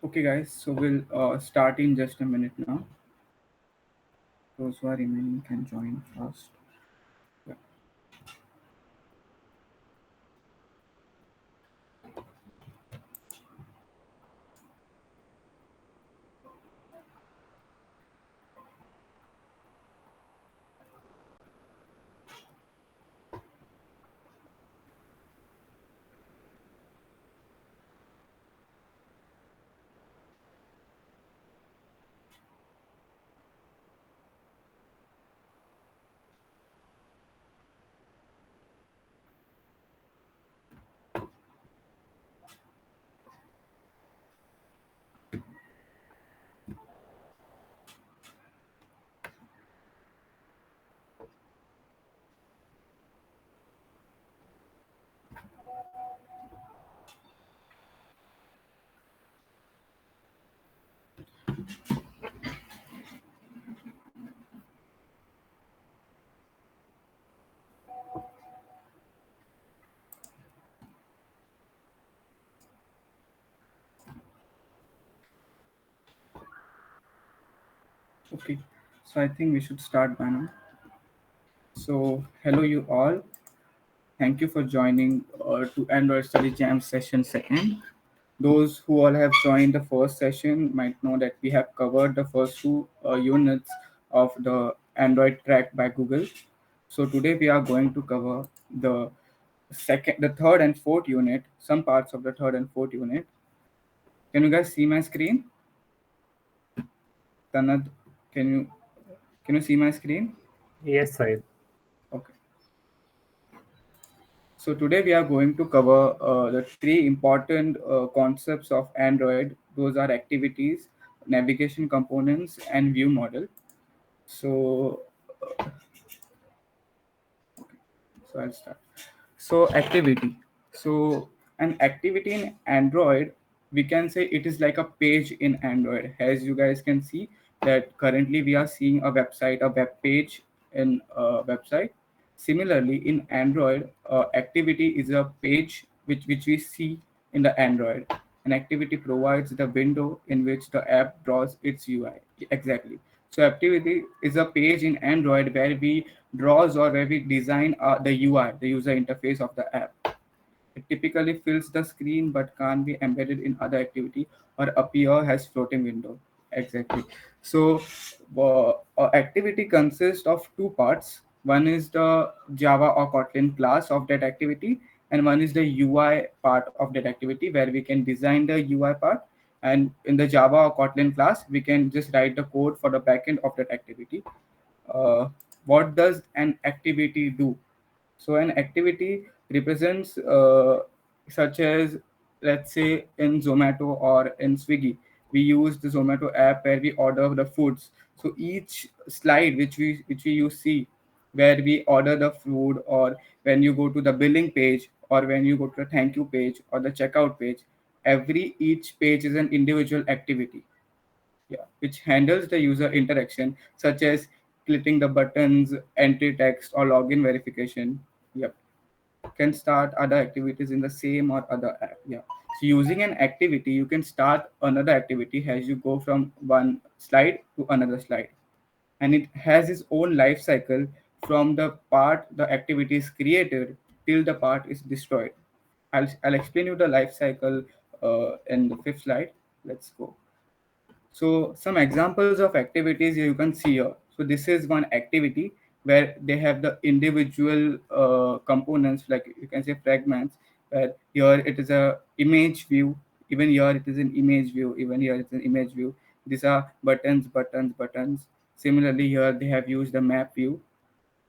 Okay, guys, so we'll start in just a minute now. Those who are remaining can join fast. Yeah. Okay, so I think we should start by now. So, hello, you all. Thank you for joining to Android Study Jam session second. Those who all have joined the first session might know that we have covered the first two units of the Android track by Google. So today we are going to cover the third and fourth unit, some parts of the third and fourth unit. Can you guys see my screen? Tanad, can you can you see my screen? Yes, Syed. Okay. So today we are going to cover the three important concepts of Android. Those are activities, navigation components, and view model. So, so I'll start. So activity. So an activity in Android, we can say it is like a page in Android. As you guys can see that currently we are seeing a website, a web page in a website. Similarly, in Android, activity is a page which we see in the Android. An activity provides the window in which the app draws its UI. Exactly. So activity is a page in Android where we draws or where we design the UI, the user interface of the app. It typically fills the screen but can't be embedded in other activity or appear as floating window. Exactly. So, activity consists of two parts. One is the Java or Kotlin class of that activity, and one is the UI part of that activity where we can design the UI part. And in the Java or Kotlin class, we can just write the code for the backend of that activity. uh, what does an activity do? So an activity represents such as, let's say, in Zomato or in Swiggy, we use the Zomato app where we order the foods. So each slide which we you see where we order the food, or when you go to the billing page, or when you go to the thank you page or the checkout page, every each page is an individual activity, yeah, which handles the user interaction such as clicking the buttons, entry text, or login verification. Yep, can start other activities in the same or other app. Yeah. So using an activity, you can start another activity as you go from one slide to another slide, and it has its own life cycle from the part the activity is created till the part is destroyed. I'll explain you the life cycle in the fifth slide. Let's go. So some examples of activities you can see here. So this is one activity where they have the individual components, like you can say fragments, where here it is a image view, even here it is an image view, even here it's an image view. These are buttons, buttons, buttons. Similarly, here they have used the map view.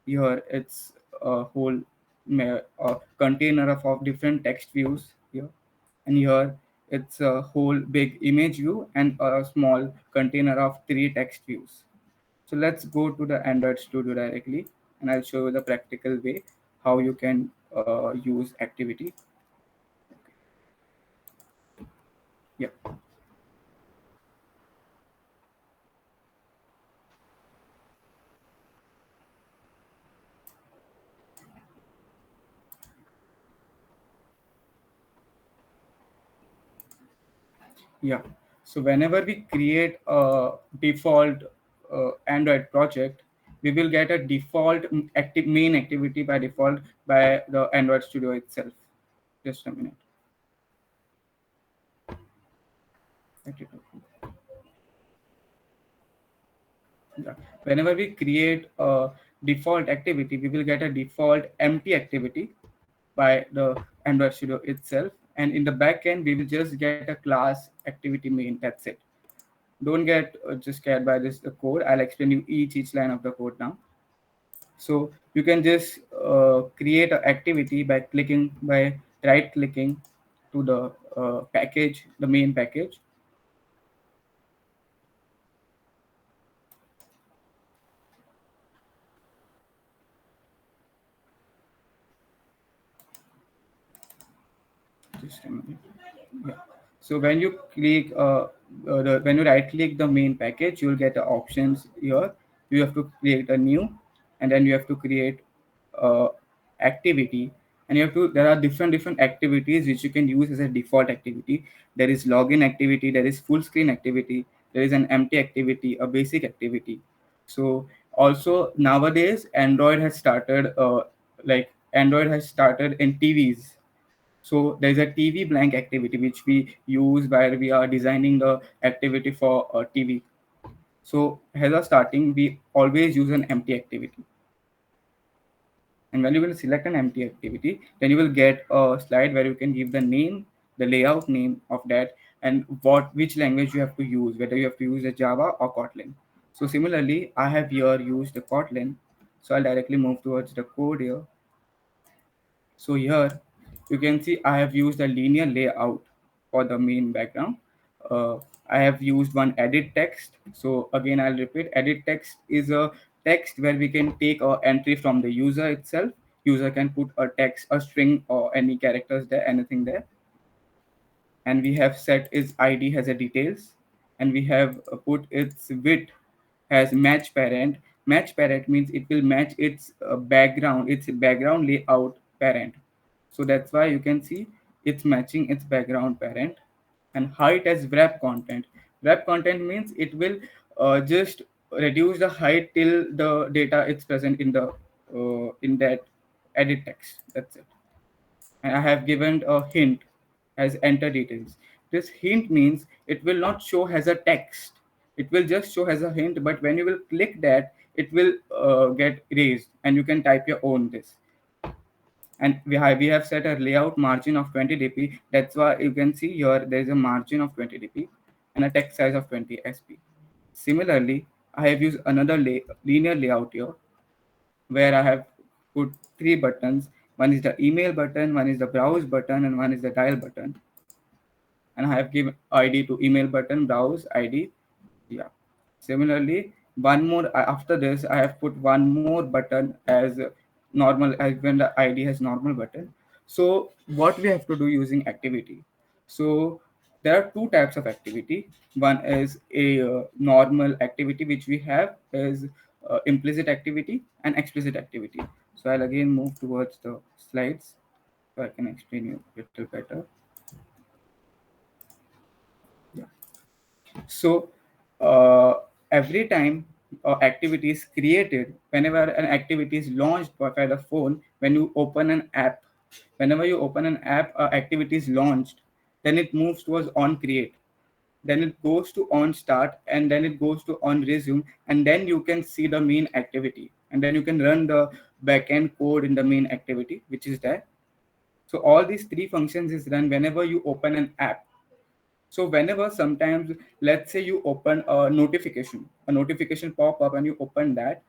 Here it's a whole container of different text views here, and here it's a whole big image view and a small container of three text views. So let's go to the Android Studio directly, and I'll show you the practical way how you can use activity. Yeah. Yeah. So whenever we create a default Android project, we will get a default active main activity by default by the Android Studio itself. Just a minute. Yeah. Whenever we create a default activity, we will get a default empty activity by the Android Studio itself. And in the backend, we will just get a class activity main. That's it. Don't get just scared by this the code. I'll explain you each line of the code now. So you can just create an activity by clicking by right clicking to the package, the main package. Just a minute. Yeah. So when you click when you right click the main package, you will get the options here. You have to create a new, and then you have to create activity, and you have to there are different activities which you can use as a default activity. There is login activity, there is full screen activity, there is an empty activity, a basic activity. So also nowadays Android has started in TVs. So there's a TV blank activity which we use where we are designing the activity for a TV. So as a starting, we always use an empty activity. And when you will select an empty activity, then you will get a slide where you can give the name, the layout name of that, and which language you have to use, whether you have to use a Java or Kotlin. So similarly, I have here used the Kotlin. So I'll directly move towards the code here. So here you can see I have used a linear layout for the main background. Uh, I have used one edit text. So again, I'll repeat, edit text is a text where we can take our entry from the user itself. User can put a text, a string, or any characters there, anything there. And we have set its id has a details, and we have put its width as match parent. Match parent means it will match its background layout parent. So that's why you can see it's matching its background parent. And height as wrap content. Wrap content means it will just reduce the height till the data is present in that edit text. That's it. And I have given a hint as enter details. This hint means it will not show as a text. It will just show as a hint, but when you will click that, it will get erased and you can type your own this. And we have set a layout margin of 20 dp. That's why you can see here there is a margin of 20 dp and a text size of 20 sp. Similarly, I have used another linear layout here where I have put three buttons. One is the email button, one is the browse button, and one is the dial button. And I have given ID to email button, browse ID. Yeah. Similarly, one more after this, I have put one more button as normal as when the ID has normal button. So what we have to do using activity? So there are two types of activity. One is a normal activity which we have is implicit activity and explicit activity. So I'll again move towards the slides so I can explain you a little better. Yeah. So every time activity is created, whenever an activity is launched by the phone, when you open an app, whenever you open an app, activity is launched, then it moves towards on create. Then it goes to on start, and then it goes to on resume, and then you can see the main activity, and then you can run the backend code in the main activity, which is there. So all these three functions is run whenever you open an app. So whenever sometimes, let's say you open a notification pop up and you open that,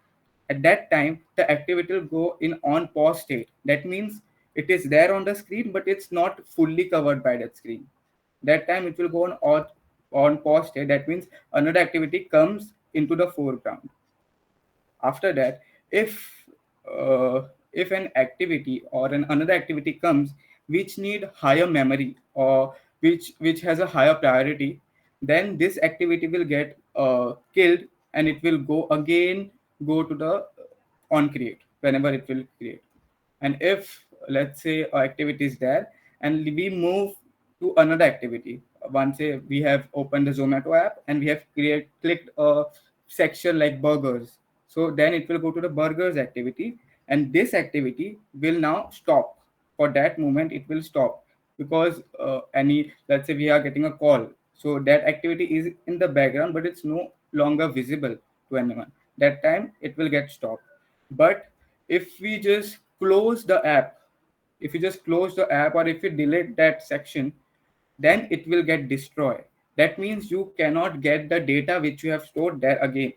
at that time the activity will go in on pause state. That means it is there on the screen, but it's not fully covered by that screen. That time it will go on pause state. That means another activity comes into the foreground. After that, uh, if an activity or another activity comes which need higher memory or which has a higher priority, then this activity will get killed, and it will go to the on create whenever it will create. And if let's say a activity is there and we move to another activity, once we have opened the Zomato app and we have clicked a section like burgers. So then it will go to the burgers activity, and this activity will now stop. For that moment, it will stop because any, let's say we are getting a call, so that activity is in the background, but it's no longer visible to anyone. That time it will get stopped. But if we just close the app, if you just close the app or if you delete that section, then it will get destroyed. That means you cannot get the data which you have stored there again.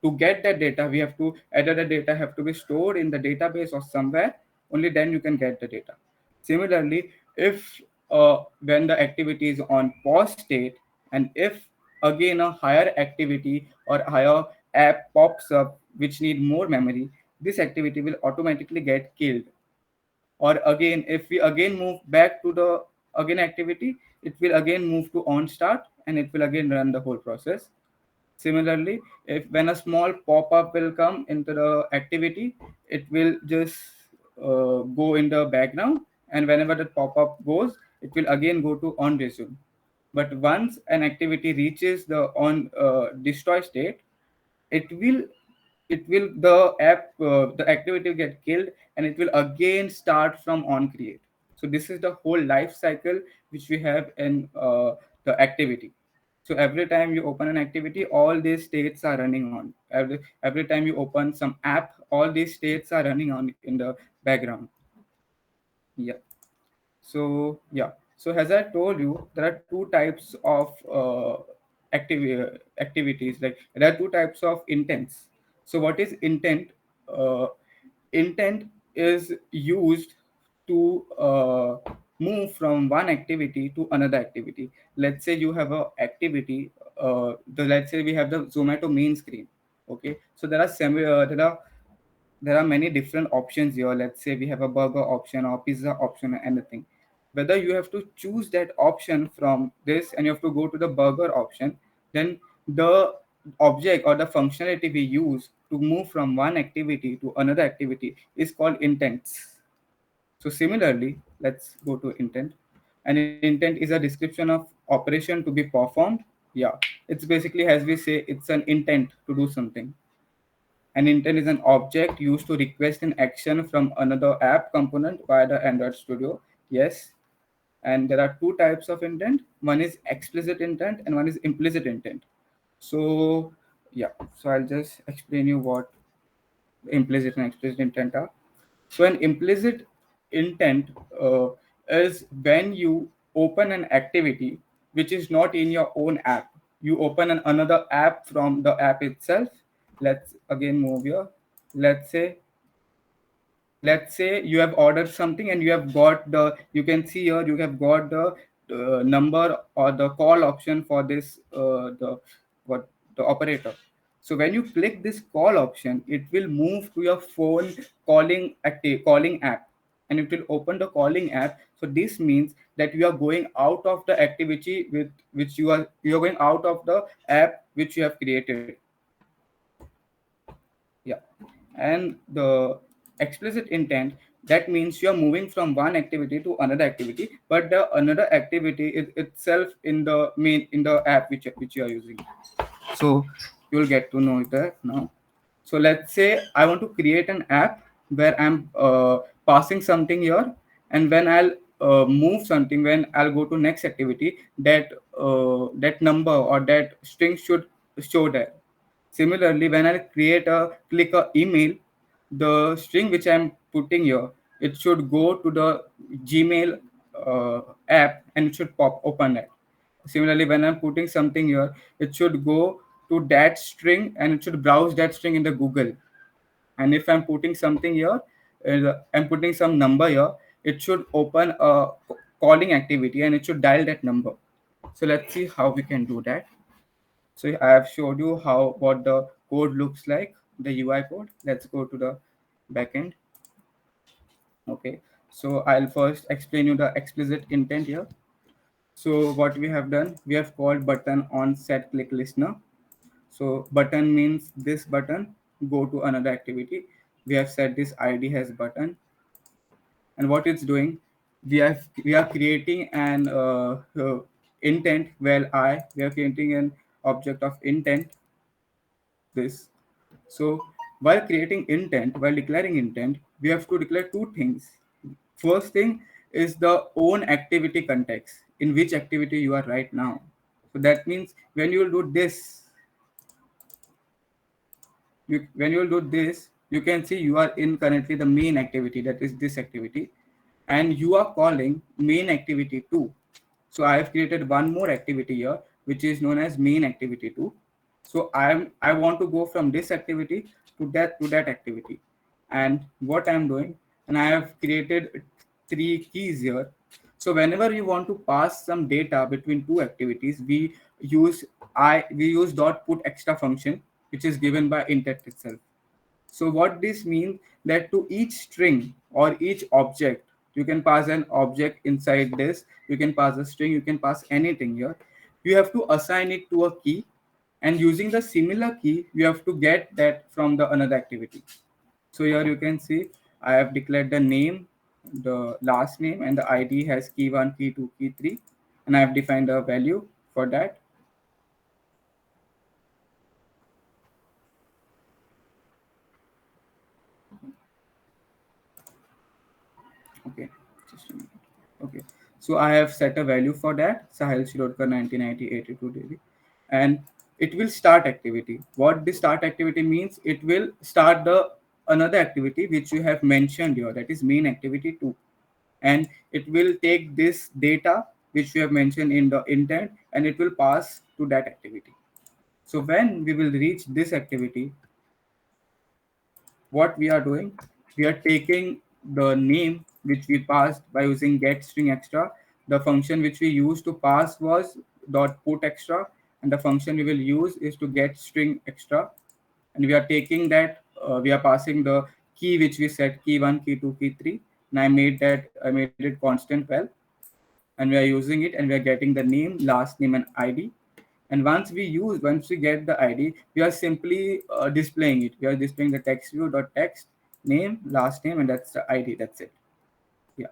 To get that data, we have to, either the data have to be stored in the database or somewhere, only then you can get the data. Similarly, if when the activity is on pause state, and if again a higher activity or higher app pops up which need more memory, this activity will automatically get killed. Or again, if we again move back to the again activity, it will again move to on start and it will again run the whole process. Similarly, if when a small pop-up will come into the activity, it will just go in the background, and whenever the pop-up goes, it will again go to on resume. But once an activity reaches the on destroy state, it will the app the activity will get killed and it will again start from on create. So this is the whole life cycle which we have in the activity. So every time you open an activity, all these states are running on. Every time you open some app, all these states are running on in the background. Yeah. So yeah. So as I told you, there are two types of activities. Like there are two types of intents. So what is intent? Uh, Intent is used to move from one activity to another activity. Let's say you have a activity. Let's say we have the Zomato main screen. Okay. So there are many different options here. Let's say we have a burger option or pizza option or anything. Whether you have to choose that option from this and you have to go to the burger option, then the object or the functionality we use to move from one activity to another activity is called intents. So similarly, let's go to intent. An intent is a description of operation to be performed. Yeah, it's basically, as we say, it's an intent to do something. An intent is an object used to request an action from another app component via the Android Studio. Yes. And there are two types of intent. One is explicit intent and one is implicit intent. So, yeah. So I'll just explain you what implicit and explicit intent are. So an implicit intent is when you open an activity which is not in your own app. You open another app from the app itself. Let's again move here. Let's say you have ordered something and you have got the, you can see here you have got the number or the call option for this what the operator. So when you click this call option, it will move to your phone calling app, and it will open the calling app. So this means that you are going out of the activity with which you are going out of the app which you have created. Yeah. And the explicit intent, that means you're moving from one activity to another activity, but the another activity is itself in the main in the app which you are using. So you'll get to know that now. So let's say I want to create an app where I'm passing something here, and when I'll move something, when I'll go to next activity, that number or that string should show there. Similarly, when I click a email, the string which I'm putting here, it should go to the Gmail app and it should pop open it. Similarly, when I'm putting something here, it should go to that string and it should browse that string in the Google. And if I'm putting something here, I'm putting some number here, it should open a calling activity and it should dial that number. So let's see how we can do that. So I have showed you how what the code looks like, the UI code. Let's go to the backend. Okay. So I'll first explain you the explicit intent here. So what we have done, we have called button on set click listener. So button means this button, go to another activity. We have set this ID as button, and what it's doing, we are creating an intent, well, we are creating an object of intent, this. So while creating intent, while declaring intent, we have to declare two things. First thing is the own activity context, in which activity you are right now. So that means when you will do this, when you will do this, you can see you are in currently the main activity, that is this activity, and you are calling main activity 2. So I have created one more activity here, which is known as main activity 2. So I want to go from this activity to that activity. And what I'm doing, and I have created three keys here. So whenever you want to pass some data between two activities, use we use dot put extra function, which is given by intent itself. So what this means, that to each string or each object, you can pass an object inside this, you can pass a string, you can pass anything here. You have to assign it to a key, and using the similar key, you have to get that from the another activity. So here you can see I have declared the name, the last name, and the ID has key 1, key 2, key 3, and I have defined a value for that. Okay, just a minute. Okay, so I have set a value for that, Sahil Shirodkar 1990 daily, and it will start activity. What the start activity means, it will start the another activity which you have mentioned here, that is main activity 2, and it will take this data which you have mentioned in the intent, and it will pass to that activity. So when we will reach this activity, what we are doing, we are taking the name which we passed by using get string extra. The function which we used to pass was dot put extra, and the function we will use is to get string extra. And we are taking that, we are passing the key which we set, key 1, key 2, key 3, and I made it constant well, and we are using it, and we are getting the name, last name, and ID. And once we get the ID, we are simply displaying it. We are displaying the text view dot text, name, last name, and that's the ID. That's it. Yeah.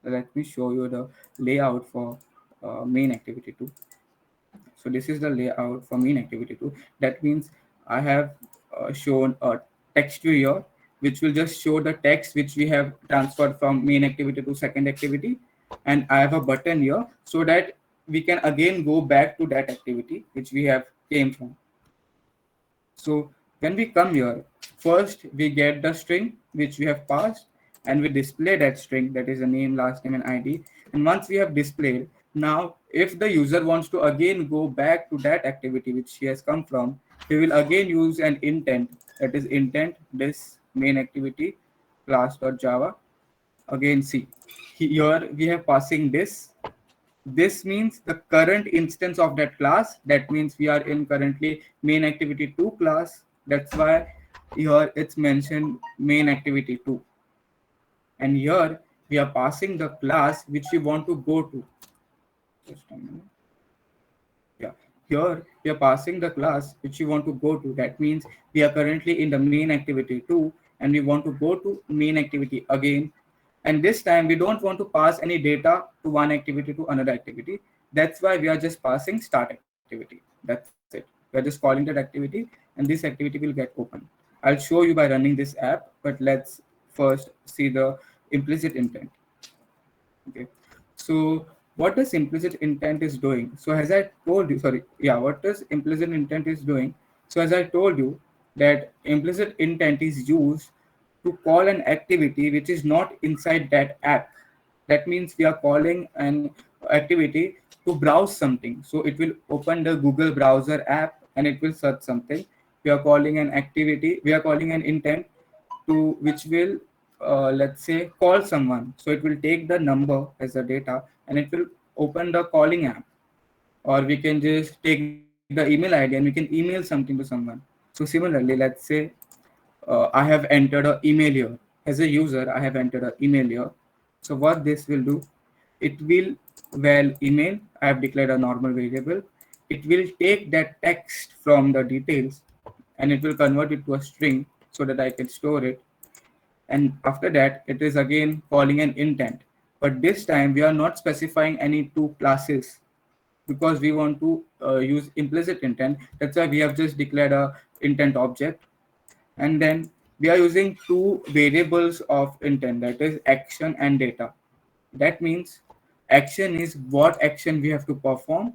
So let me show you the layout for main activity 2. So this is the layout for main activity 2. That means I have shown a text view here, which will just show the text which we have transferred from main activity to second activity. And I have a button here so that we can again go back to that activity which we have came from. So when we come here, first we get the string which we have passed, and we display that string, that is the name, last name, and ID. And once we have displayed, now if the user wants to again go back to that activity which he has come from, he will again use an intent, that is intent this main activity class.java. Again, see here we have passing this means the current instance of that class. That means we are in currently main activity 2 class. That's why here it's mentioned main activity 2. And here we are passing the class which we want to go to. Just a minute. Yeah, here we are passing the class which we want to go to. That means we are currently in the main activity 2, and we want to go to main activity again. And this time we don't want to pass any data to one activity to another activity. That's why we are just passing start activity. That's it. We are just calling that activity, and this activity will get open. I'll show you by running this app, but let's first see the implicit intent. Okay. So what does implicit intent is doing? So as I told you, sorry, yeah, what does implicit intent is doing? So as I told you, that implicit intent is used to call an activity which is not inside that app. That means we are calling an activity to browse something. So it will open the Google browser app, and it will search something. We are calling an activity, we are calling an intent to which will, let's say, call someone. So it will take the number as the data, and it will open the calling app. Or we can just take the email ID and we can email something to someone. So similarly, let's say I have entered an email here. As a user, I have entered an email here. So what this will do, it will, well, email, I have declared a normal variable. It will take that text from the details, and it will convert it to a string so that I can store it. And after that, it is again calling an intent. But this time we are not specifying any two classes. because we want to use implicit intent. That's why we have just declared a intent object. And then we are using two variables of intent, that is action and data. That means action is what action we have to perform,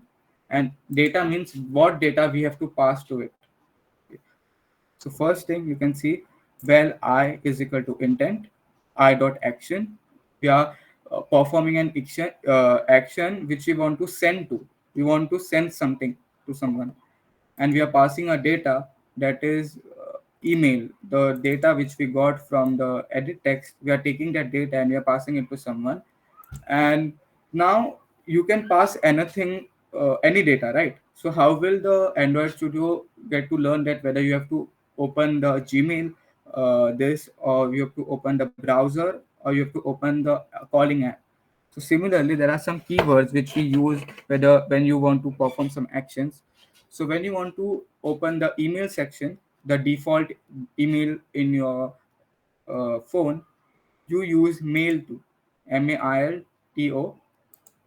and data means what data we have to pass to it. So first thing you can see, well, I is equal to intent, I dot action. We are performing an action which we want to send to. We want to send something to someone, and we are passing a data, that is email. The data which we got from the edit text, we are taking that data and we are passing it to someone. And now you can pass anything, any data, right? So how will the Android Studio get to learn that whether you have to open the Gmail, this, or you have to open the browser, or you have to open the calling app? So similarly, there are some keywords which we use whether when you want to perform some actions. So when you want to open the email section, the default email in your phone, you use mail to, mailto,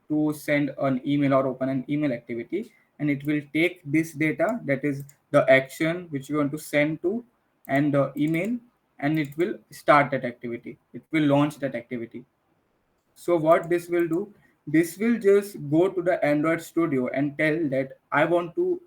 to send an email or open an email activity, and it will take this data, that is the action which you want to send to, and the email, and it will start that activity, it will launch that activity. So what this will do, this will just go to the Android Studio and tell that I want to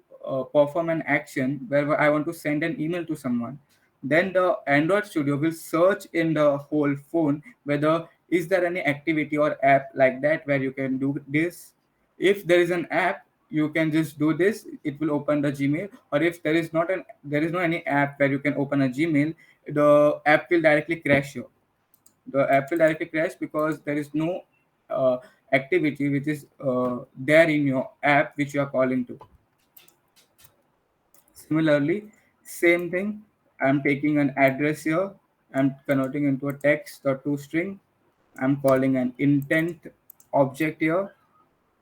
perform an action where I want to send an email to someone. Then the Android Studio will search in the whole phone whether is there any activity or app like that where you can do this. If there is an app, you can just do this, it will open the Gmail. Or if there is no any app where you can open a Gmail, the app will directly crash you. The app will directly crash because there is no uh, activity which is there in your app which you are calling to. Similarly, same thing. I'm taking an address here. I'm converting into a text or to string. I'm calling an intent object here.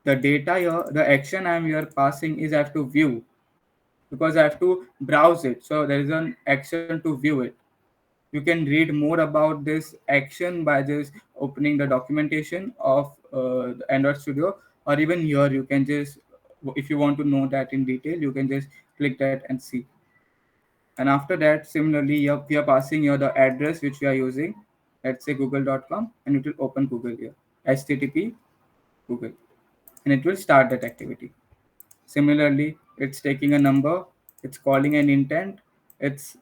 The data here, the action I'm here passing is I have to view, because I have to browse it. So there is an action to view it. You can read more about this action by just opening the documentation of the Android Studio, or even here you can just, if you want to know that in detail, you can just click that and see. And after that, similarly, we are passing here the address which we are using, let's say google.com, and it will open Google here, http Google, and it will start that activity. Similarly, it's taking a number, it's calling an intent, it's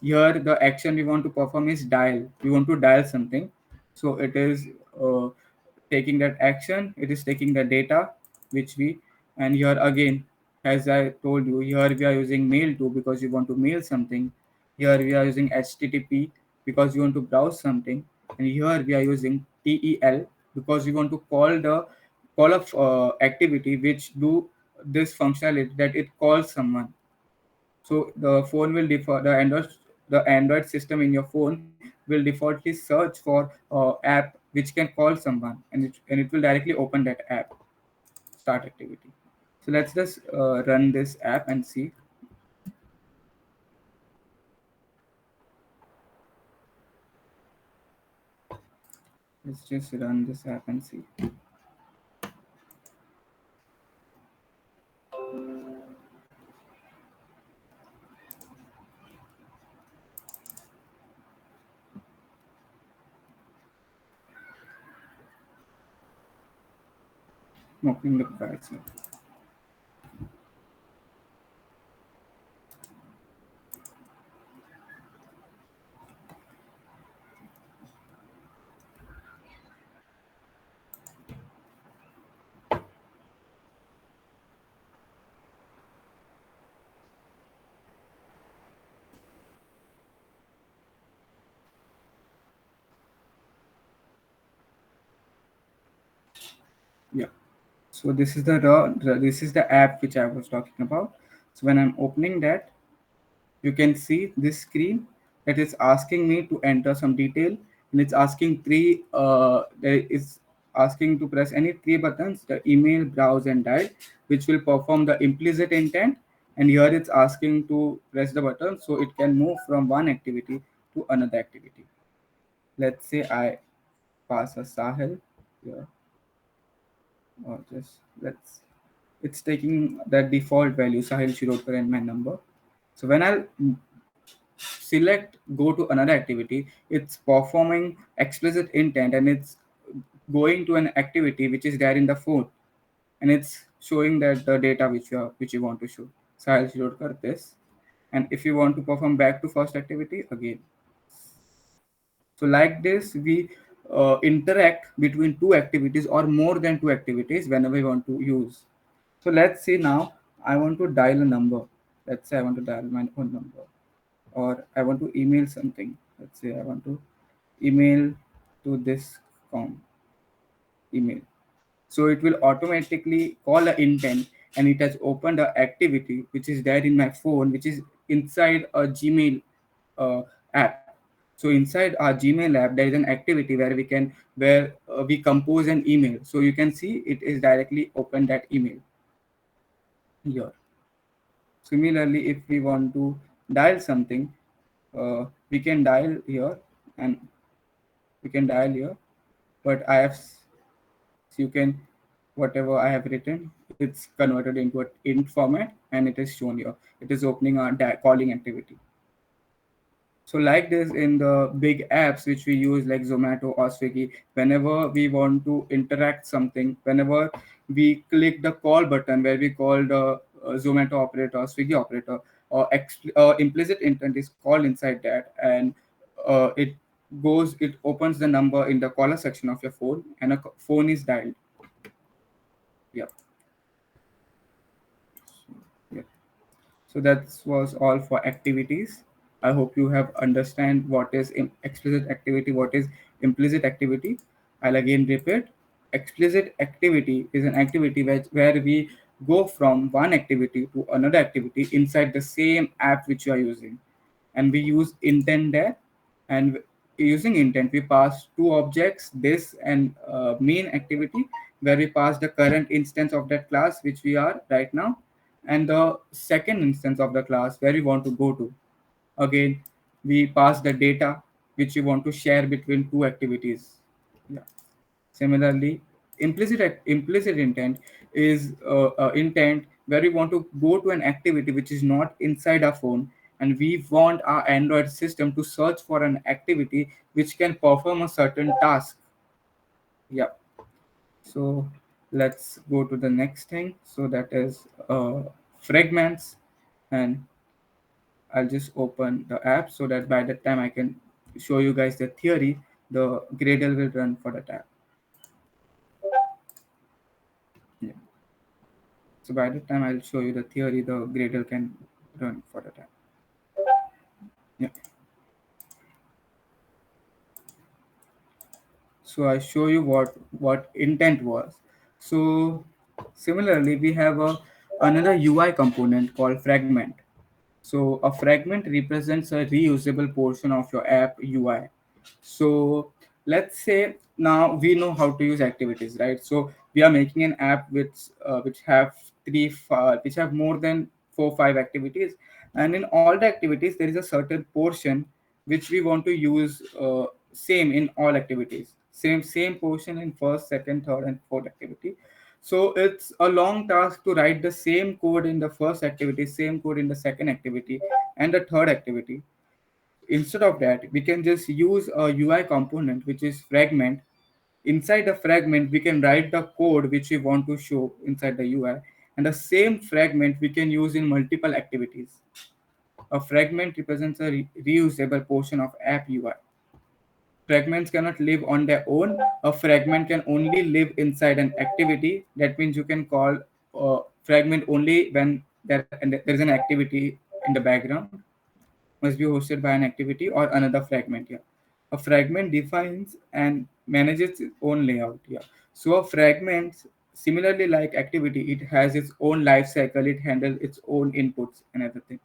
here the action we want to perform is dial. We want to dial something. So it is taking that action, it is taking the data which we, and here again, as I told you, here we are using mail to because you want to mail something. Here we are using HTTP because you want to browse something, and here we are using TEL because we want to call of activity which do this functionality, that it calls someone. So the phone will default, the Android system in your phone will defaultly search for app which can call someone, and it will directly open that app, start activity. So let's just run this app and see. Let's just run this app and see. Opening the browser. Yeah. So this is the app which I was talking about. So when I'm opening that, you can see this screen that is asking me to enter some detail, and it's asking there is asking to press any three buttons, the email, browse, and dial, which will perform the implicit intent. And here it's asking to press the button so it can move from one activity to another activity. Let's say I pass a Sahel here, or just let's it's taking the default value Sahil Shirodkar and my number. So when I'll select go to another activity, it's performing explicit intent and it's going to an activity which is there in the phone, and it's showing that the data which you want to show. So I'll shortcut this, and if you want to perform back to first activity again. So like this, we interact between two activities or more than two activities whenever we want to use. So let's say now I want to dial a number. Let's say I want to dial my own number, or I want to email something. Let's say I want to email to this com email. So it will automatically call a intent, and it has opened a activity which is there in my phone, which is inside a Gmail uh, app. So inside our Gmail app, there is an activity where we compose an email. So you can see it is directly open that email here. Similarly, if we want to dial something, we can dial here, and we can dial here. But you can whatever I have written, it's converted into an int format, and it is shown here. It is opening our calling activity. So like this in the big apps which we use like Zomato or Swiggy, whenever we want to interact something, whenever we click the call button where we call the Zomato operator, Swiggy operator, or implicit intent is called inside that, and it opens the number in the caller section of your phone, and a phone is dialed. Yeah, yeah. So that was all for activities. I hope you have understand what is explicit activity, what is implicit activity. I'll again repeat. Explicit activity is an activity where we go from one activity to another activity inside the same app which you are using, and we use intent there. And using intent we pass two objects, this and main activity, where we pass the current instance of that class which we are right now, and the second instance of the class where we want to go to. Again, we pass the data which we want to share between two activities. Yeah. Similarly, implicit intent is intent where we want to go to an activity which is not inside our phone, and we want our Android system to search for an activity which can perform a certain task. Yeah. So let's go to the next thing. So that is fragments, and I'll just open the app so that by the time I can show you guys the theory, the Gradle will run for the tab. Yeah. So by the time I'll show you the theory, the Gradle can run for the tab. Yeah. So I show you what intent was. So similarly, we have another UI component called fragment. So a fragment represents a reusable portion of your app UI. So let's say now we know how to use activities, right? So we are making an app which have which have more than 4 5 activities, and in all the activities there is a certain portion which we want to use same in all activities. Same portion in first, second, third, and fourth activity. So it's a long task to write the same code in the first activity, same code in the second activity, and the third activity. Instead of that, we can just use a UI component which is fragment. Inside the fragment, we can write the code which we want to show inside the UI, and the same fragment we can use in multiple activities. A fragment represents a reusable portion of app UI. Fragments cannot live on their own. A fragment can only live inside an activity. That means you can call a fragment only when there is an activity in the background, must be hosted by an activity or another fragment. Yeah. A fragment defines and manages its own layout. Yeah. So a fragment, similarly like activity, it has its own life cycle. It handles its own inputs and everything.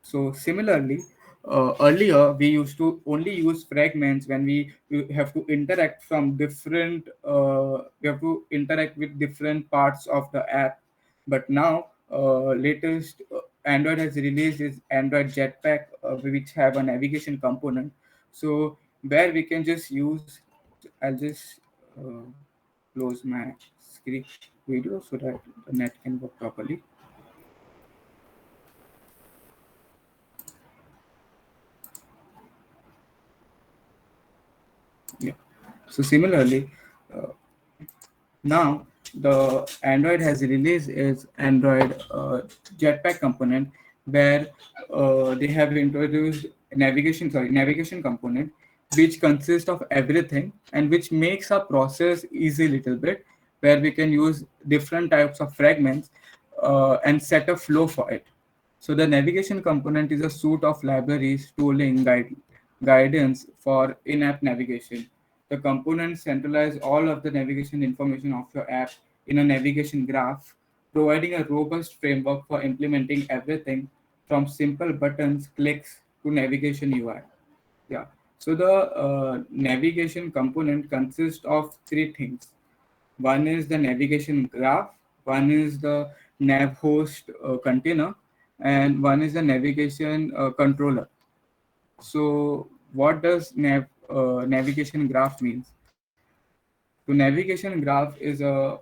So similarly, earlier we used to only use fragments when we have to interact from different. We have to interact with different parts of the app. But now, latest Android has released is Android Jetpack, which have a navigation component. So where we can just use. I'll just close my screen video so that the net can work properly. Yeah. So similarly, uh, now the Android has released its Android Jetpack component, where they have introduced navigation component, which consists of everything and which makes our process easy little bit, where we can use different types of fragments and set a flow for it. So the navigation component is a suite of libraries, tooling, guidance for in-app navigation. The components centralize all of the navigation information of your app in a navigation graph, providing a robust framework for implementing everything from simple buttons, clicks to navigation UI. Yeah. So the navigation component consists of three things. One is the navigation graph, one is the nav host container, and one is the navigation controller. So, what does navigation graph means? So, navigation graph is a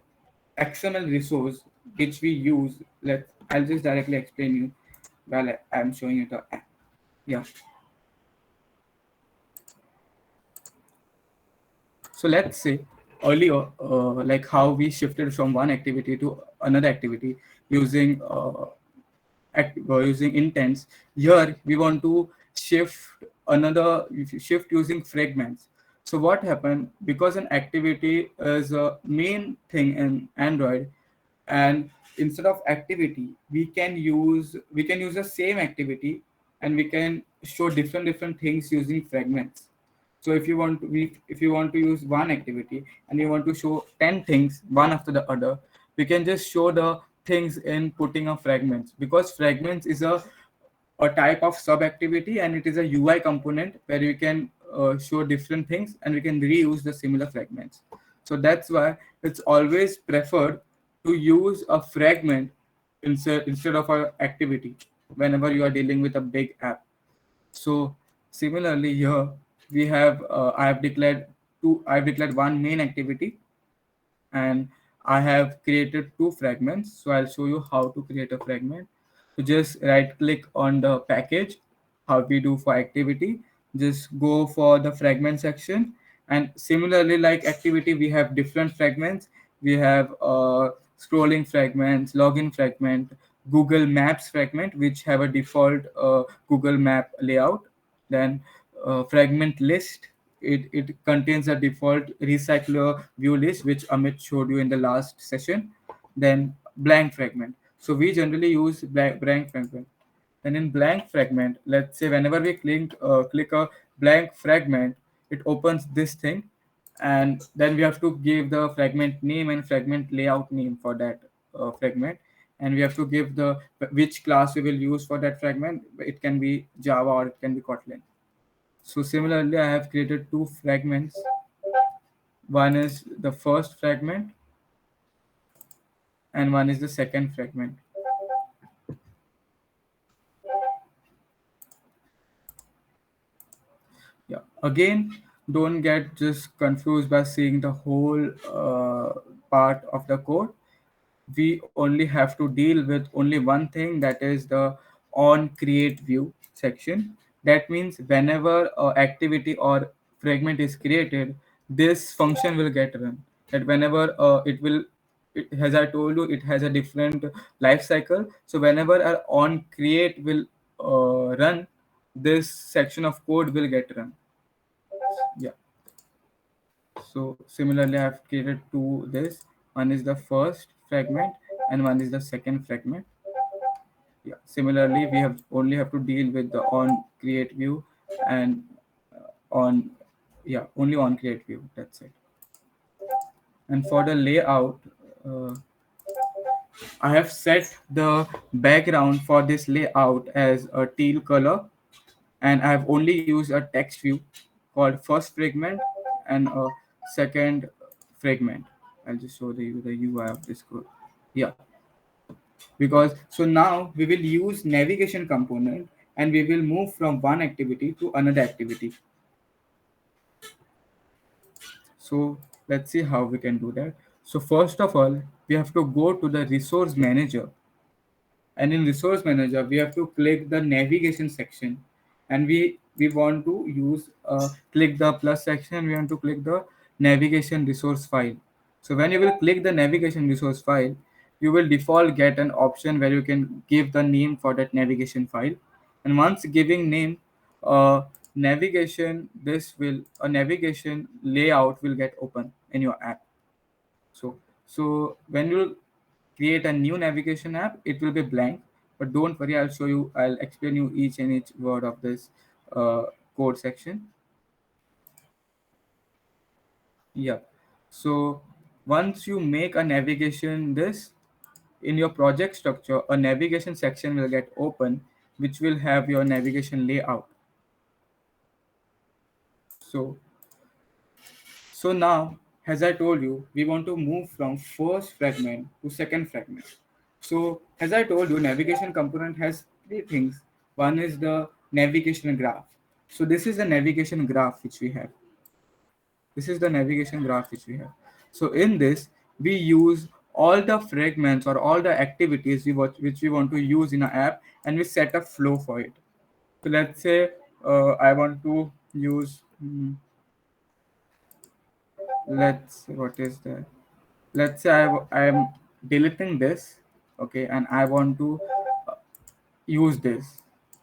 XML resource which we use. I'll just directly explain you while I'm showing you the app. Yeah. So let's say earlier, like how we shifted from one activity to another activity using using intents. Here we want to shift another shift using fragments. So what happened, because an activity is a main thing in Android, and instead of activity we can use the same activity, and we can show different things using fragments. So if you want to use one activity and you want to show 10 things one after the other, we can just show the things in putting of fragments, because fragments is a type of sub activity, and it is a UI component where you can show different things and we can reuse the similar fragments. So that's why it's always preferred to use a fragment instead of a activity whenever you are dealing with a big app. So similarly here we have I've declared one main activity, and I have created two fragments. So I'll show you how to create a fragment. So just right click on the package, how we do for activity. Just go for the fragment section. And similarly, like activity, we have different fragments. We have scrolling fragments, login fragment, Google Maps fragment, which have a default Google Map layout. Then fragment list, it contains a default recycler view list, which Amit showed you in the last session. Then blank fragment. So we generally use blank fragment. And in blank fragment, let's say whenever we click a blank fragment, it opens this thing, and then we have to give the fragment name and fragment layout name for that fragment, and we have to give the which class we will use for that fragment. It can be Java or it can be Kotlin. So similarly, I have created two fragments. One is the first fragment and one is the second fragment. Yeah. Again, don't get just confused by seeing the whole part of the code. We only have to deal with only one thing, that is the on create view section. That means whenever activity or fragment is created, this function will get run. That whenever as I told you, it has a different life cycle. So whenever on create will run, this section of code will get run. Yeah. So similarly, I have created two this. One is the first fragment and one is the second fragment. Yeah. Similarly, we have only have to deal with the on create view and on only on create view. That's it. And for the layout, uh, I have set the background for this layout as a teal color, and I have only used a text view called first fragment and a second fragment. I'll just show the UI of this code. Yeah, because so now we will use navigation component and we will move from one activity to another activity. So let's see how we can do that. So first of all, we have to go to the resource manager, and in resource manager we have to click the navigation section, and we want to use click the plus section. We want to click the navigation resource file. So when you will click the navigation resource file, you will default get an option where you can give the name for that navigation file. And once giving name, navigation layout will get open in your app. So when you create a new navigation app, it will be blank. But don't worry, I'll explain you each and each word of this uh, code section. Yeah. So once you make a navigation this in your project structure, a navigation section will get open, which will have your navigation layout. So So now, as I told you, we want to move from first fragment to second fragment. So as I told you, navigation component has three things. One is the navigation graph. So this is the navigation graph which we have. This is the navigation graph which we have. So in this, we use all the fragments or all the activities which we want to use in an app, and we set a flow for it. So let's say I want to use, what is that? Let's say I am deleting this, okay, and I want to use this.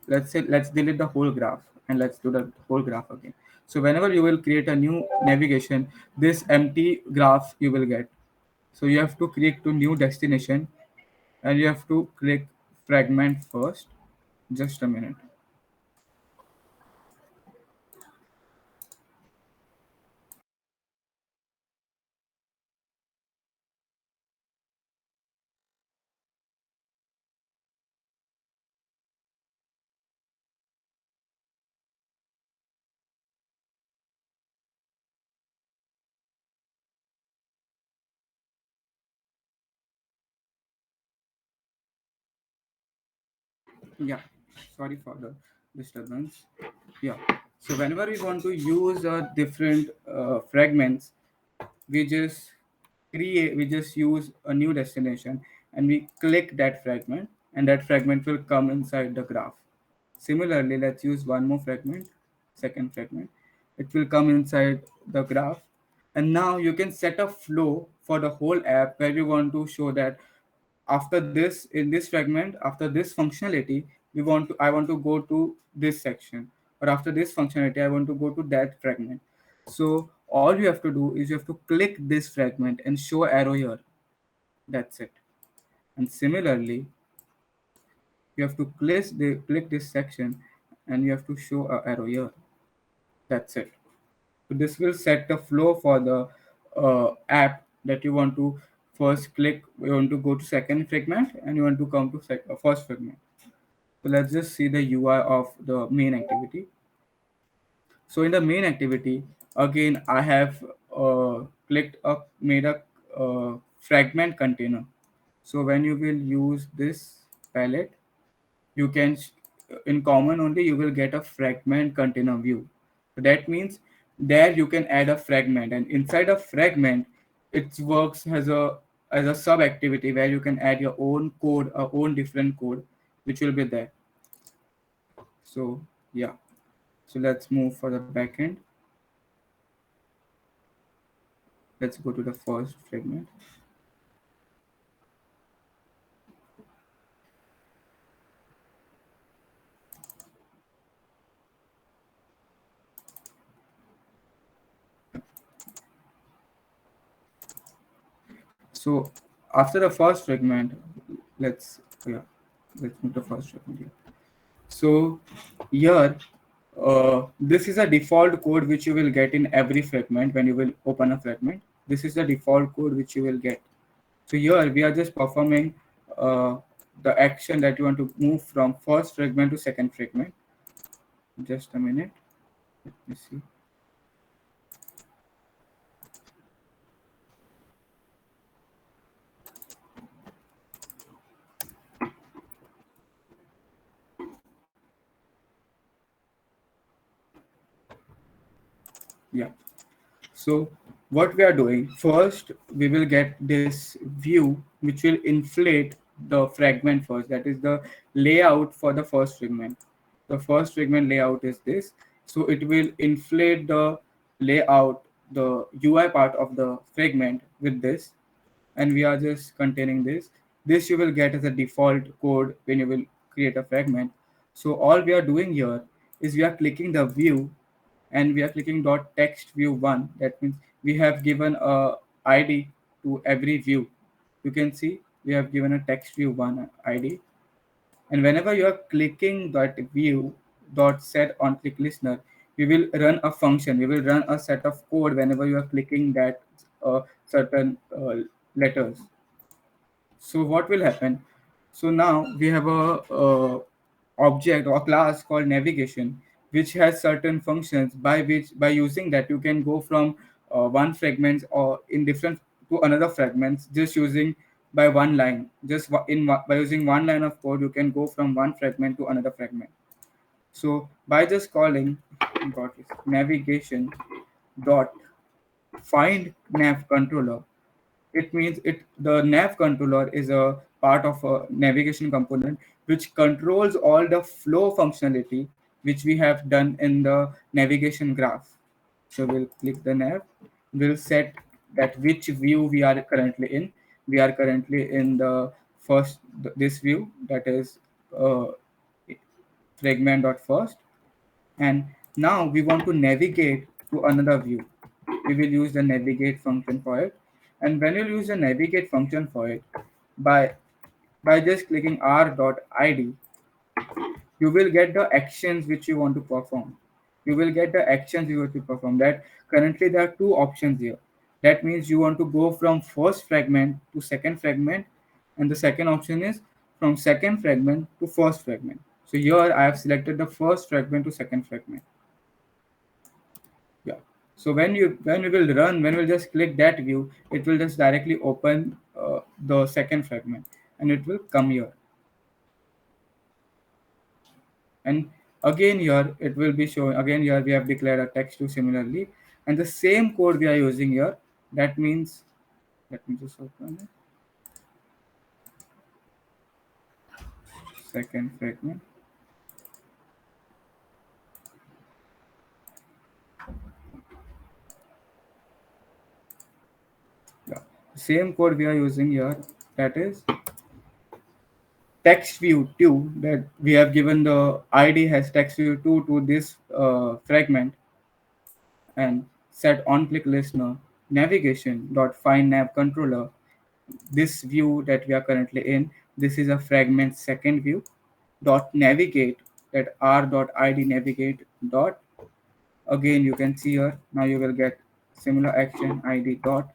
Let's say let's delete the whole graph, and let's do the whole graph again. So whenever you will create a new navigation, this empty graph you will get. So you have to click to new destination, and you have to click fragment first. Just a minute. Yeah, sorry for the disturbance. Yeah. So whenever we want to use different fragments, we just use a new destination, and we click that fragment, and that fragment will come inside the graph. Similarly, let's use one more fragment, second fragment. It will come inside the graph, and now you can set a flow for the whole app where you want to show that after this, in this fragment, after this functionality, I want to go to this section, or after this functionality I want to go to that fragment. So all you have to do is you have to click this fragment and show arrow here. That's it. And similarly, you have to click this section, and you have to show a arrow here. That's it. So this will set the flow for the app that you want to first click. You want to go to second fragment, and you want to come to first fragment. So let's just see the UI of the main activity. So in the main activity, again, I have made a fragment container. So when you will use this palette, you can, in common only, you will get a fragment container view. So that means there you can add a fragment, and inside a fragment, it works as a sub activity where you can add your own code, own different code, which will be there. So yeah. So let's move for the backend. Let's go to the first fragment. So after the first fragment, let's yeah, let's move to first fragment here. So here, this is a default code which you will get in every fragment when you will open a fragment. This is the default code which you will get. So here we are just performing uh, the action that you want to move from first fragment to second fragment. Just a minute. Let me see. Yeah. So what we are doing first, we will get this view which will inflate the fragment first. That is the layout for the first fragment. The first fragment layout is this. So it will inflate the layout, the UI part of the fragment with this, and we are just containing this you will get as a default code when you will create a fragment. So all we are doing here is we are clicking the view, and we are clicking dot text view 1. That means we have given a id to every view. You can see we have given a text view 1 id, and whenever you are clicking that view dot set on click listener, we will run a function. We will run a set of code whenever you are clicking that certain letters. So what will happen? So now we have a object or class called navigation, which has certain functions by which by using that you can go from one fragment or in different to another fragments just using by one line. Just by using one line of code, you can go from one fragment to another fragment. So by just calling got this, navigation dot find nav controller, it means it the nav controller is a part of a navigation component which controls all the flow functionality which we have done in the navigation graph. So we'll click the nav, we'll set that which view we are currently in. We are currently in the first this view, that is uh, fragment dot first, and now we want to navigate to another view. We will use the navigate function for it. And when you use the navigate function for it, by by just clicking r.id, you will get the actions which you want to perform. You will get the actions you want to perform. That currently there are two options here. That means you want to go from first fragment to second fragment, and the second option is from second fragment to first fragment. So here I have selected the first fragment to second fragment. Yeah. So when we will run, when we'll just click that view, it will just directly open the second fragment, and it will come here. And again here it will be showing again here we have declared a text to similarly, and the same code we are using here. That means let me just open it. Second fragment. Yeah. Same code we are using here. That is text view 2, that we have given the id has text view 2 to this fragment, and set on click listener navigation dot find nav controller. This view that we are currently in, this is a fragment second view dot navigate, that r dot id navigate dot, again you can see here now you will get similar action id dot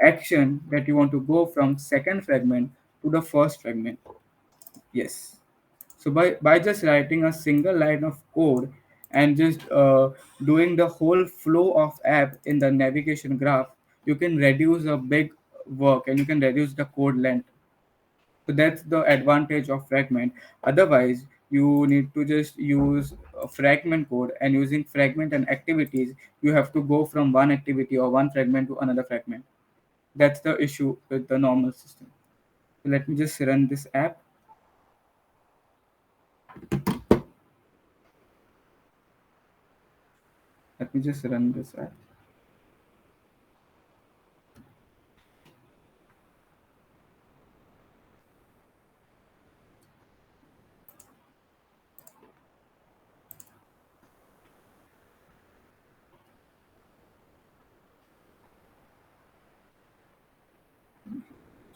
action that you want to go from second fragment to the first fragment. Yes. So by just writing a single line of code and just doing the whole flow of app in the navigation graph, you can reduce a big work and you can reduce the code length. So that's the advantage of fragment. Otherwise, you need to just use a fragment code, and using fragment and activities, you have to go from one activity or one fragment to another fragment. That's the issue with the normal system. So let me just run this app. Let me just run this app.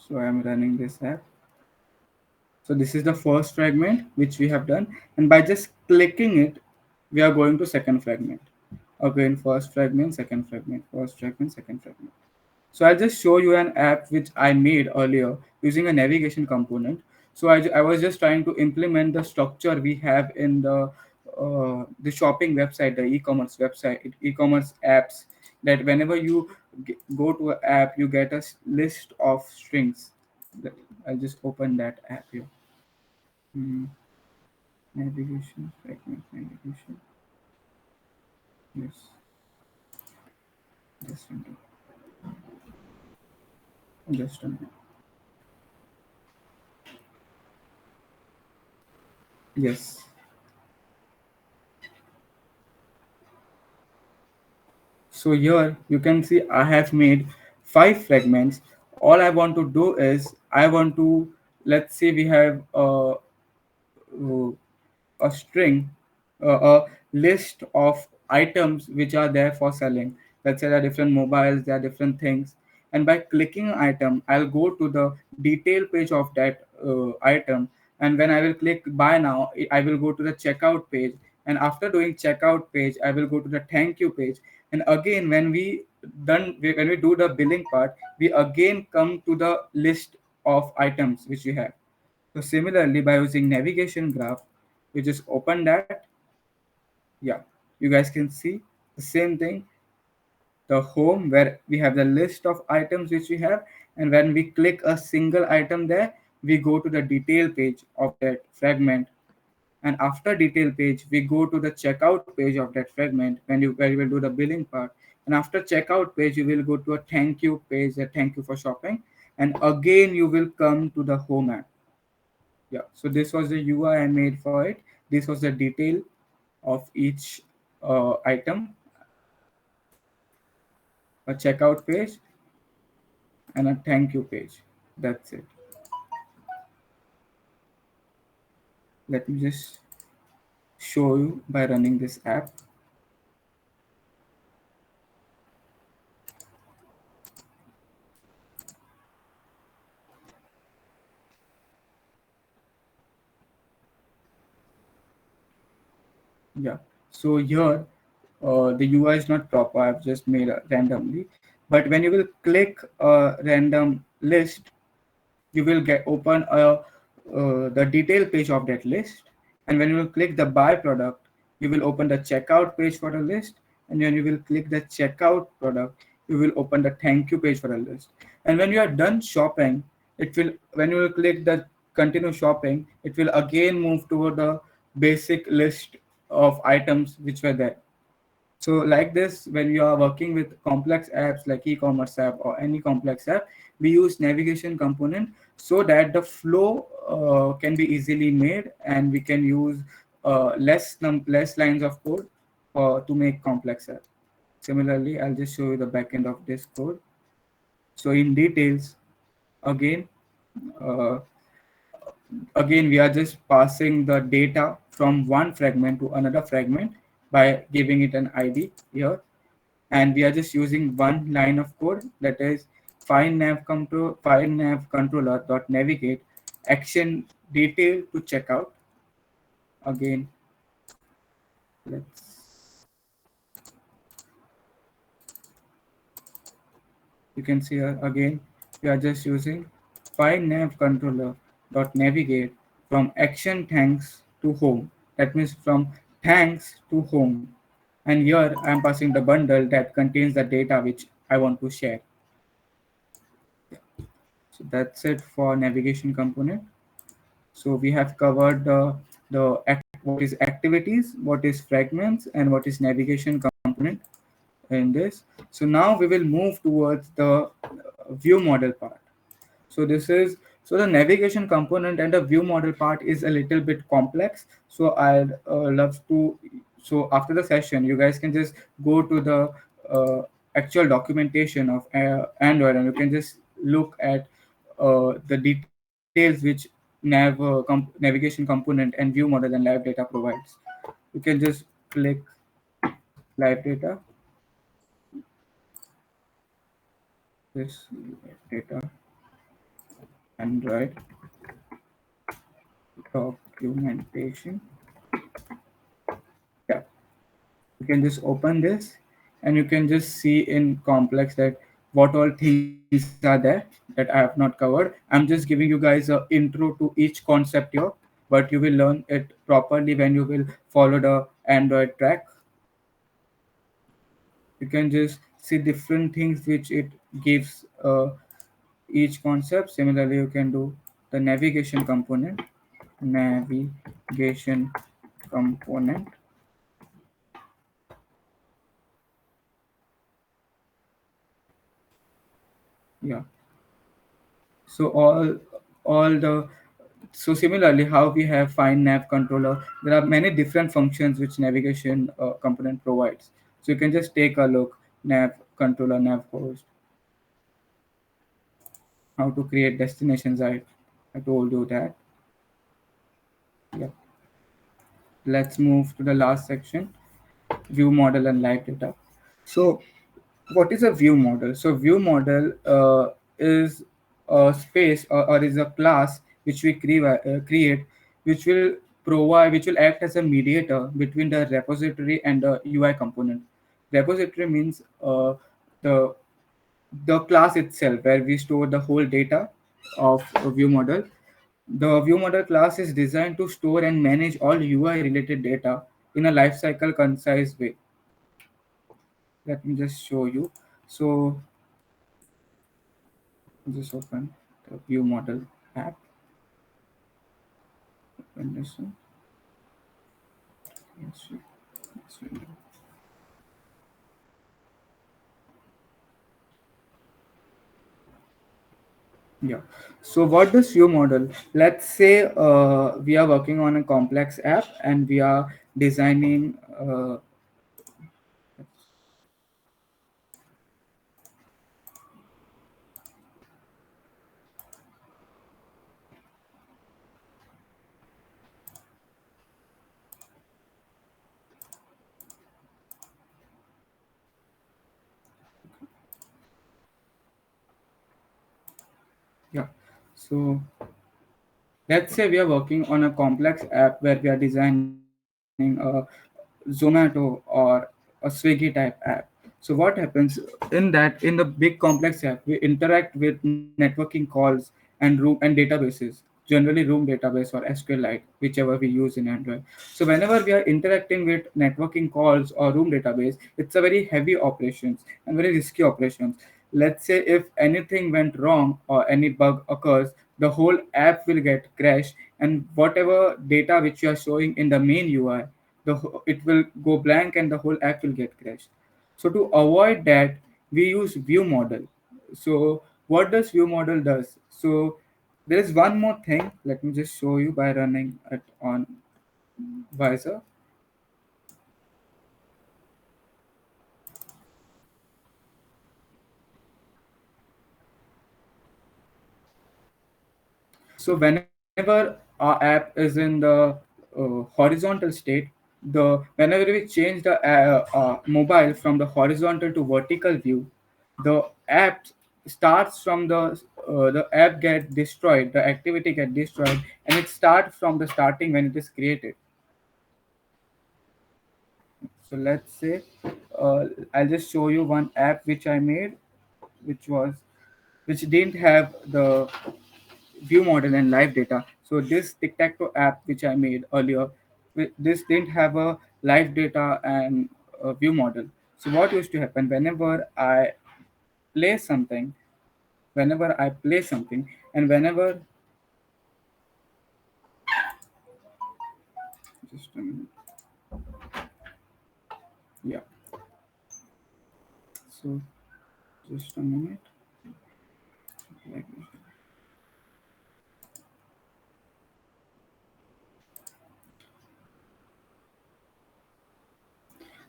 So I am running this app. So this is the first fragment which we have done, and by just clicking it, we are going to second fragment. Again, first fragment, second fragment, first fragment, second fragment. So I'll just show you an app which I made earlier using a navigation component. So I was just trying to implement the structure we have in the shopping website, the e-commerce website, e-commerce apps. That whenever you go to an app, you get a list of strings. I'll just open that app here. Hmm. Navigation, fragment navigation. Yes, this one. Just a minute. Yes. So here you can see I have made 5 fragments. All I want to do is I want to, let's say we have a string, a list of items which are there for selling. Let's say there are different mobiles, there are different things. And by clicking an item, I'll go to the detail page of that item. And when I will click buy now, I will go to the checkout page. And after doing checkout page, I will go to the thank you page. And again, when we do the billing part, we again come to the list of items which we have. So similarly, by using navigation graph, we just open that. Yeah, you guys can see the same thing. The home where we have the list of items which we have, and when we click a single item there, we go to the detail page of that fragment. And after detail page, we go to the checkout page of that fragment where you will do the billing part. And after checkout page, you will go to a thank you page, a thank you for shopping, and again you will come to the home app. Yeah, so this was the UI I made for it. This was the detail of each item, a checkout page, and a thank you page. That's it. Let me just show you by running this app. Yeah. So here, the UI is not proper. I've just made it randomly. But when you will click a random list, you will get open the detail page of that list. And when you will click the buy product, you will open the checkout page for the list. And when you will click the checkout product, you will open the thank you page for the list. And when you are done shopping, it will, when you will click the continue shopping, it will again move toward the basic list of items which were there. So like this, when you are working with complex apps like e-commerce app or any complex app, we use navigation component so that the flow can be easily made, and we can use less lines of code to make complex app. Similarly, I'll just show you the backend of this code. So in details, again, uh, again we are just passing the data from one fragment to another fragment by giving it an ID here, and we are just using one line of code, that is find nav controller dot navigate action detail to checkout. Again, let's, you can see here again we are just using find nav controller dot navigate from action thanks to home. That means from thanks to home. And here I am passing the bundle that contains the data which I want to share. So that's it for navigation component. So we have covered what is activities, what is fragments, and what is navigation component in this. So now we will move towards the view model part. So this is, so the navigation component and the view model part is a little bit complex. So I'd love to. So after the session, you guys can just go to the actual documentation of Android, and you can just look at the details which navigation component and view model and live data provides. You can just click live data, this data, Android documentation. Yeah, you can just open this, and you can just see in complex that what all things are there that I have not covered. I'm just giving you guys a intro to each concept here, but you will learn it properly when you will follow the Android track. You can just see different things which it gives each concept. Similarly, you can do the navigation component. Yeah. So all the so similarly, how we have find nav controller, there are many different functions which navigation component provides. So you can just take a look, nav controller, nav host, how to create destinations. I told you that. Yeah. Let's move to the last section, view model and live data. So what is a view model? So view model is a space, or is a class which we create, which will which will act as a mediator between the repository and the UI component. Repository means the the class itself, where we store the whole data of a view model. The view model class is designed to store and manage all UI related data in a lifecycle concise way. Let me just show you. So just open the view model app. Open this one. Yes, yes. Yeah. So what does view model? Let's say we are working on a complex app and we are designing. Yeah. So let's say we are working on a complex app where we are designing a Zomato or a Swiggy type app. So what happens in that, in the big complex app, we interact with networking calls and room and databases, generally room database or SQLite, whichever we use in Android. So whenever we are interacting with networking calls or room database, it's a very heavy operations and very risky operations. Let's say if anything went wrong or any bug occurs, the whole app will get crashed, and whatever data which you are showing in the main UI, it will go blank and the whole app will get crashed. So to avoid that, we use view model. So what does view model does? So there is one more thing. Let me just show you by running it on Visor. So whenever our app is in the horizontal state, the whenever we change the mobile from the horizontal to vertical view, the app starts from the app get destroyed, the activity get destroyed, and it starts from the starting when it is created. So let's say I'll just show you one app which I made, which was which didn't have the view model and live data. So this tic-tac-toe app which I made earlier, this didn't have a live data and a view model. So what used to happen play something, whenever I play something, and whenever just a minute, yeah. So just a minute. Like,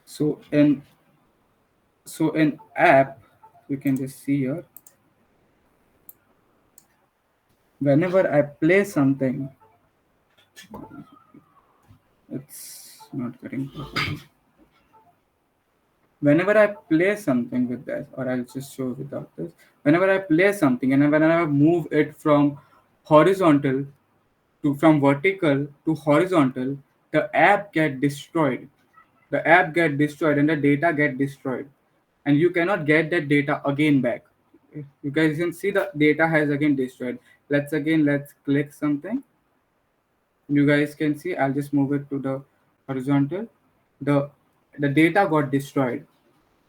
so in app, you can just see here. Whenever I play something, it's not getting properly. Whenever I play something with this, or I'll just show without this, whenever I play something and whenever I move it from horizontal from vertical to horizontal, the app get destroyed. The app get destroyed and the data get destroyed. And you cannot get that data again back. You guys can see the data has again destroyed. Let's click something. You guys can see, I'll just move it to the horizontal. The the data got destroyed,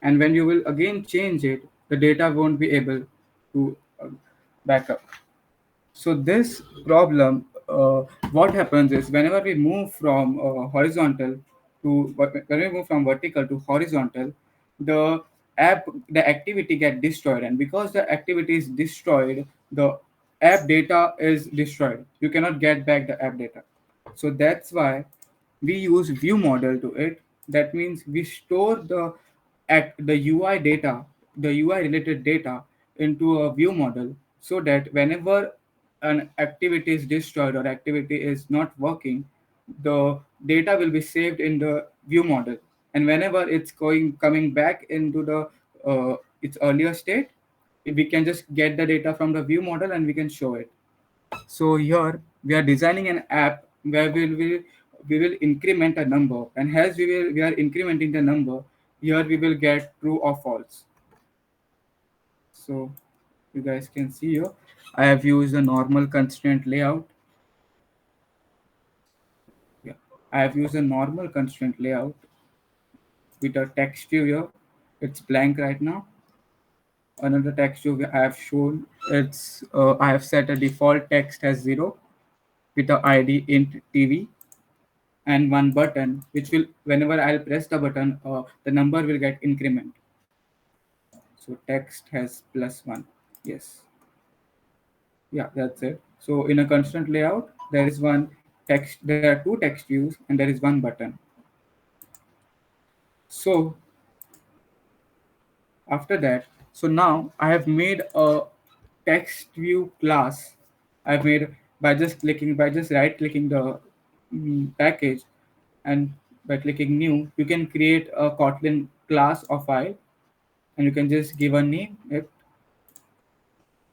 and when you will again change it, the data won't be able to back up. So this problem, what happens is whenever we move from horizontal when we move from vertical to horizontal, the activity get destroyed, and because the activity is destroyed, the app data is destroyed. You cannot get back the app data. So that's why we use view model to it. That means we store the UI data, the UI related data into a view model, so that whenever an activity is destroyed or activity is not working, the data will be saved in the view model, and whenever it's going coming back into the its earlier state, we can just get the data from the view model and we can show it. So here we are designing an app where we will increment a number, and as we are incrementing the number, here we will get true or false. So you guys can see here, I have used a normal constraint layout. Yeah, I have used a normal constraint layout with a text view here. It's blank right now. Another text view I have shown, it's I have set a default text as 0 with the ID int TV, and one button which will, whenever I'll press the button, the number will get increment. So text has +1. Yes. Yeah, that's it. So in a constant layout, there is one text, there are two text views and there is one button. So after that, so now I have made a text view class. I've made by just right clicking the package, and by clicking new, you can create a Kotlin class or file, and you can just give a name.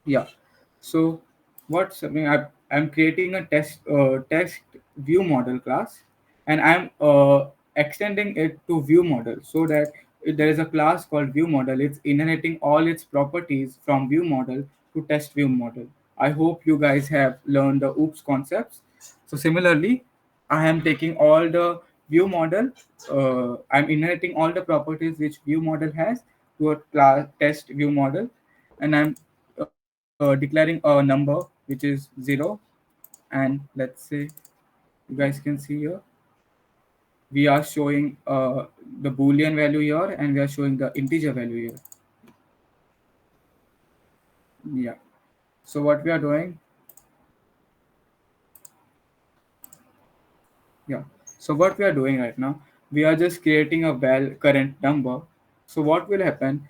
Yeah. So what's I mean, I'm creating a test view model class, and I'm extending it to view model, so that there is a class called view model. It's inheriting all its properties from view model to test view model. I hope you guys have learned the OOPS concepts. So similarly, I am taking all the view model. I'm inheriting all the properties which view model has to a class test view model, and I'm declaring a number which is 0. And let's say you guys can see here, we are showing the boolean value here, and we are showing the integer value here. Yeah. So what we are doing, yeah. So what we are doing right now, we are just creating a current number. So what will happen?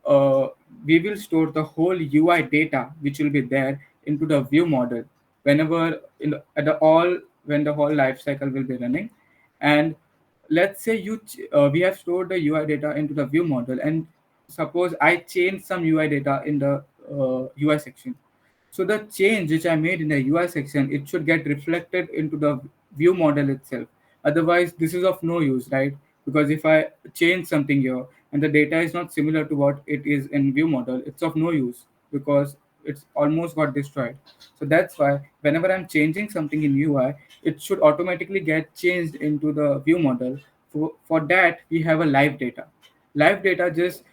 Uh, we will store the whole UI data which will be there into the view model whenever at the all when the whole life cycle will be running. And let's say we have stored the UI data into the view model, and suppose I change some UI data in the UI section. So the change which I made in the UI section, it should get reflected into the view model itself. Otherwise, this is of no use, right? Because if I change something here and the data is not similar to what it is in view model, it's of no use because it's almost got destroyed. So that's why whenever I'm changing something in UI, it should automatically get changed into the view model. For that, we have a live data. Live data just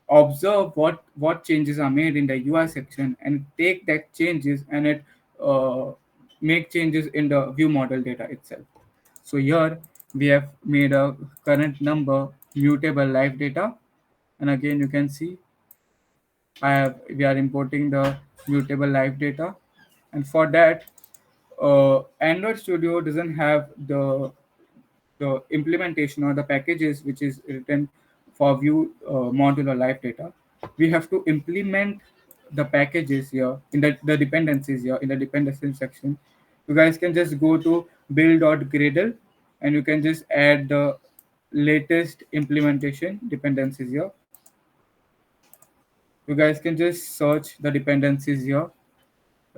observe what changes are made in the UI section and take that changes, and it uh, make changes in the view model data itself. So here we have made a current number mutable live data, and again you can see we are importing the mutable live data, and for that, Android Studio doesn't have the implementation or the packages which is written for view module or live data. We have to implement the packages here in the dependencies here in the dependencies section. You guys can just go to build.gradle, and you can just add the latest implementation dependencies here. You guys can just search the dependencies here.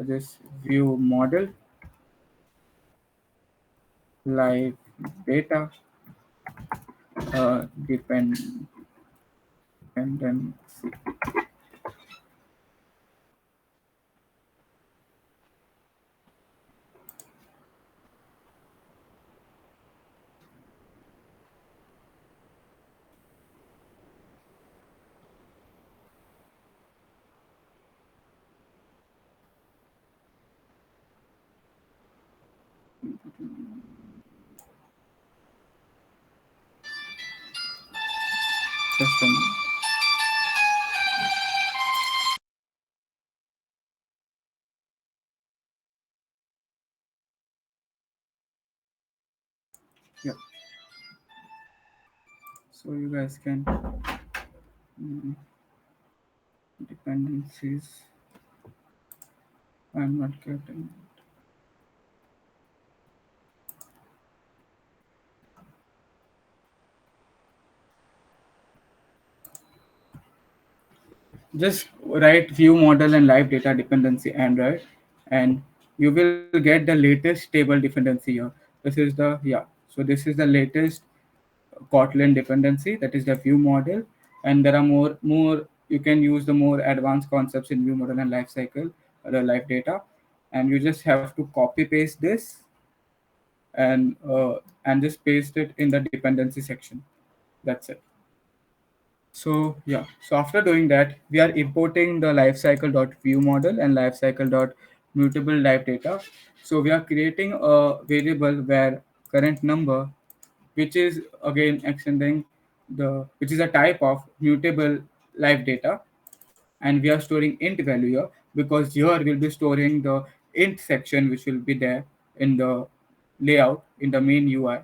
Just view model live data dependency. Just a minute. Yeah, so you guys can mm, dependencies. I'm not getting. Just write view model and live data dependency Android, and you will get the latest stable dependency here. This is the, yeah. So this is the latest Kotlin dependency, that is the view model, and there are more. You can use the more advanced concepts in view model and life cycle, the live data, and you just have to copy paste this and just paste it in the dependency section. That's it. So yeah, so after doing that, we are importing the lifecycle.view model and lifecycle.mutable live data. So we are creating a variable where current number, which is again extending which is a type of mutable live data, and we are storing int value here because here we'll be storing the int section which will be there in the layout in the main UI.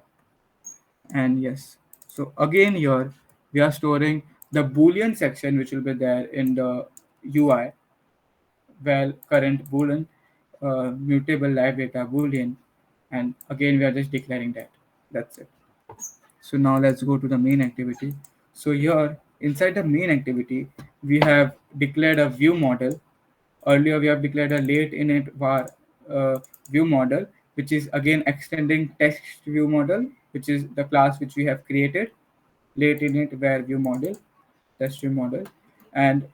And yes, so again here we are storing the boolean section which will be there in the UI, well current boolean, mutable live data boolean, and again we are just declaring that. That's it. So now let's go to the main activity. So here inside the main activity we have declared a view model. Earlier we have declared a late init var view model, which is again extending text view model, which is the class which we have created. Late init var view model, test view model, and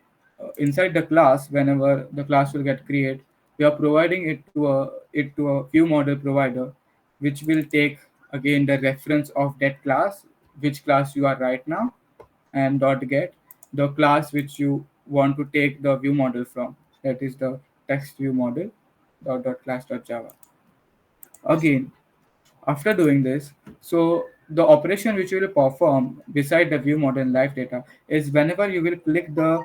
inside the class, whenever the class will get created, we are providing it to a view model provider, which will take again the reference of that class, which class you are right now, and dot get the class which you want to take the view model from, that is the text view model dot class dot java. Again, after doing this, so the operation which you will perform beside the view model and live data is whenever you will click the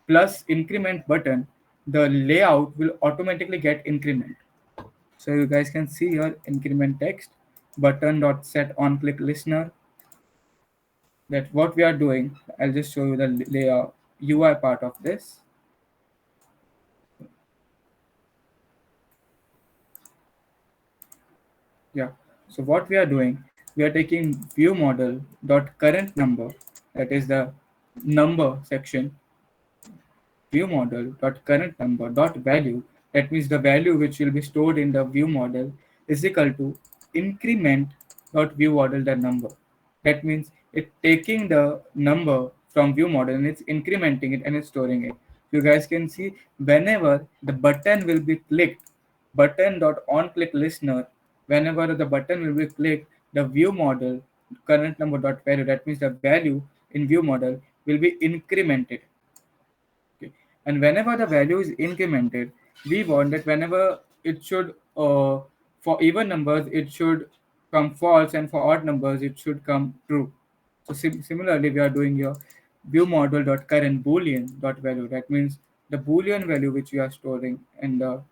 plus increment button, the layout will automatically get increment. So you guys can see here increment text button dot set on click listener. That what we are doing. I'll just show you the layout UI part of this. Yeah. So what we are doing, we are taking view model dot current number, that is the number section, view model dot current number dot value, that means the value which will be stored in the view model, is equal to increment dot view model the number. That means it taking the number from view model and it's incrementing it and it's storing it. You guys can see whenever the button will be clicked, button dot on click listener, whenever the button will be clicked, the view model current number dot value, that means the value in view model will be incremented. Okay. And whenever the value is incremented, we want that whenever it should, for even numbers, it should come false, and for odd numbers, it should come true. So similarly, we are doing your view model dot current boolean dot value. That means the boolean value which we are storing in the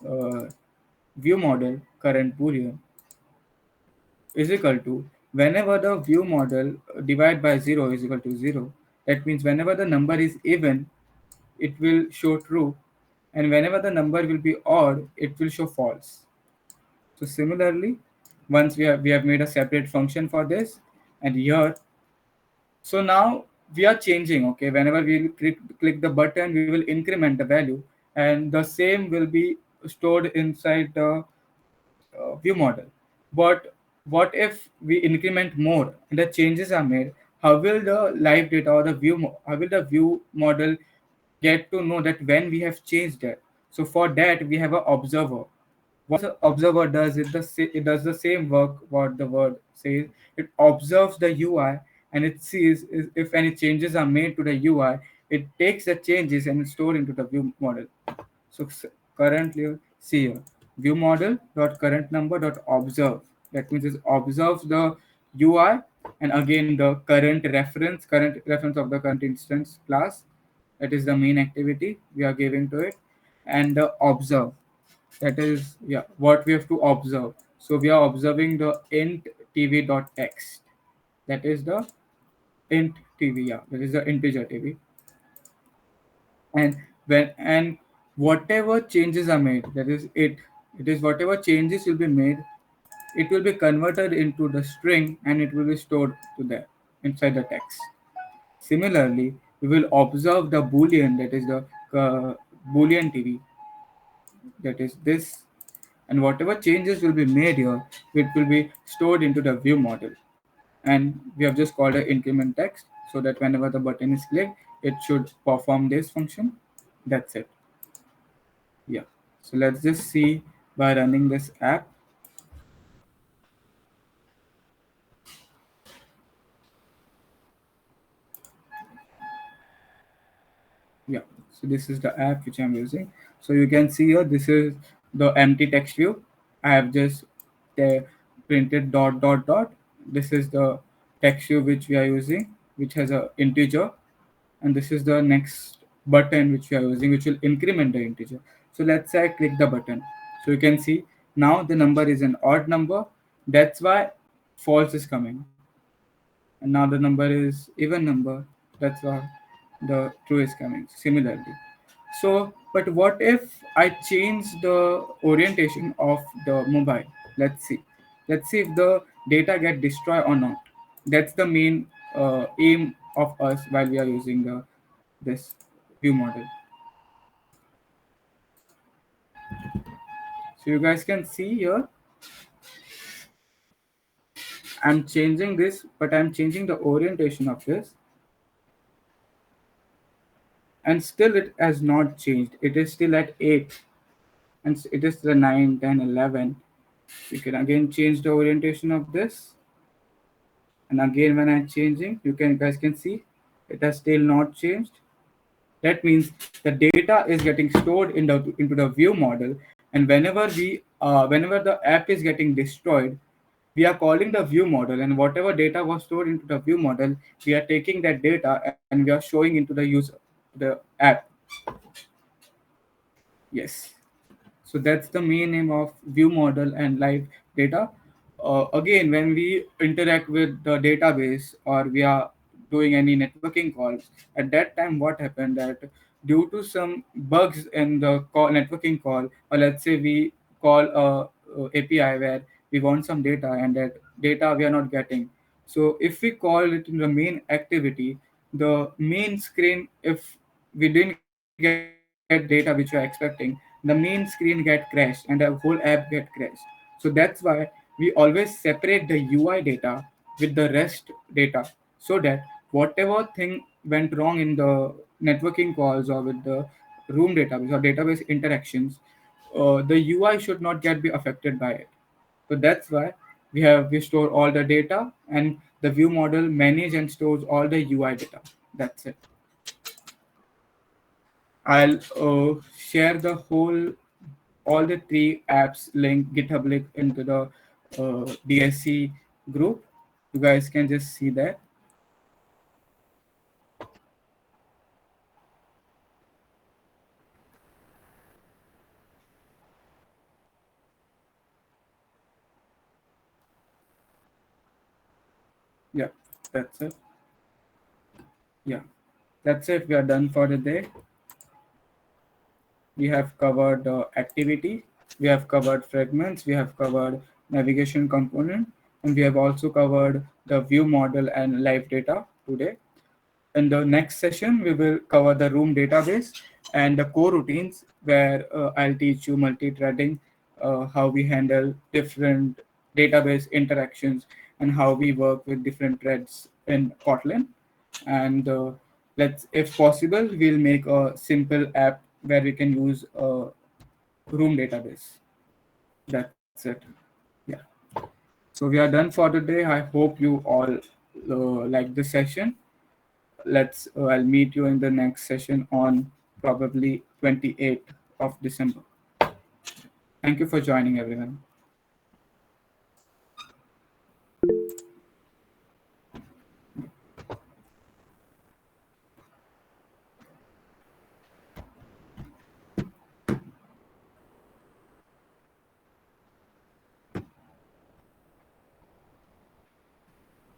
uh, view model current boolean is equal to whenever the view model divide by 0 is equal to 0. That means whenever the number is even, it will show true, and whenever the number will be odd, it will show false. So similarly, once we have made a separate function for this, and here, so now we are changing. Okay, whenever we click the button, we will increment the value, and the same will be stored inside the view model. But what if we increment more and the changes are made? How will the live data or how will the view model get to know that when we have changed it? So for that we have an observer. What the observer does is it does the same work what the word says. It observes the UI and it sees if any changes are made to the UI. It takes the changes and store into the view model. So currently, see here, view model dot current number dot observe. That means it observes the UI and again the current reference of the current instance class. That is the main activity we are giving to it, and the observe. That is, yeah, what we have to observe. So we are observing the int tv.text. That is the int tv. Yeah, that is the integer tv. And whatever changes are made, that is it is whatever changes will be made, it will be converted into the string and it will be stored to there inside the text. Similarly, we will observe the boolean, that is the boolean tv, that is this, and whatever changes will be made here, it will be stored into the view model. And we have just called it increment text, so that whenever the button is clicked, it should perform this function. That's it. Yeah. So let's just see by running this app. Yeah. So this is the app which I'm using. So you can see here, this is the empty text view. I have just uh, printed dot dot dot. This is the text view which we are using, which has a integer, and this is the next button which we are using, which will increment the integer. So let's say I click the button. So you can see now the number is an odd number. That's why false is coming. And now the number is even number. That's why the true is coming. Similarly. So, but what if I change the orientation of the mobile? Let's see. Let's see if the data get destroyed or not. That's the main aim of us while we are using the this view model. So you guys can see here, I'm changing this, but I'm changing the orientation of this, and still it has not changed. It is still at 8, and it is the 9, 10, 11. You can again change the orientation of this, and again when I'm changing, you can guys can see it has still not changed. That means the data is getting stored into the view model, and whenever the app is getting destroyed, we are calling the view model, and whatever data was stored into the view model, we are taking that data and we are showing into the user, the app. Yes. So that's the main aim of view model and live data. Again, when we interact with the database or we are doing any networking calls, at that time, what happened that due to some bugs in the networking call, or let's say we call a API where we want some data and that data we are not getting. So if we call it in the main activity, the main screen, if we didn't get data which we are expecting, the main screen get crashed and the whole app get crashed. So that's why we always separate the UI data with the rest data, so that whatever thing went wrong in the networking calls or with the room database or database interactions, the UI should not get be affected by it. So that's why we store all the data, and the view model manage and stores all the UI data. That's it. I'll share the whole all the three apps link, GitHub link into the DSC group. You guys can just see that. Yeah, that's it. Yeah, that's it. We are done for the day. We have covered activity, we have covered fragments, we have covered navigation component, and we have also covered the view model and live data today. In the next session, we will cover the room database and the core routines, where I'll teach you multi-threading, how we handle different database interactions, and how we work with different threads in Kotlin. And let's, if possible, we'll make a simple app where we can use a room database. That's it. Yeah. So we are done for the day. I hope you all like this session. Let's I'll meet you in the next session on probably 28th of December. Thank you for joining, everyone.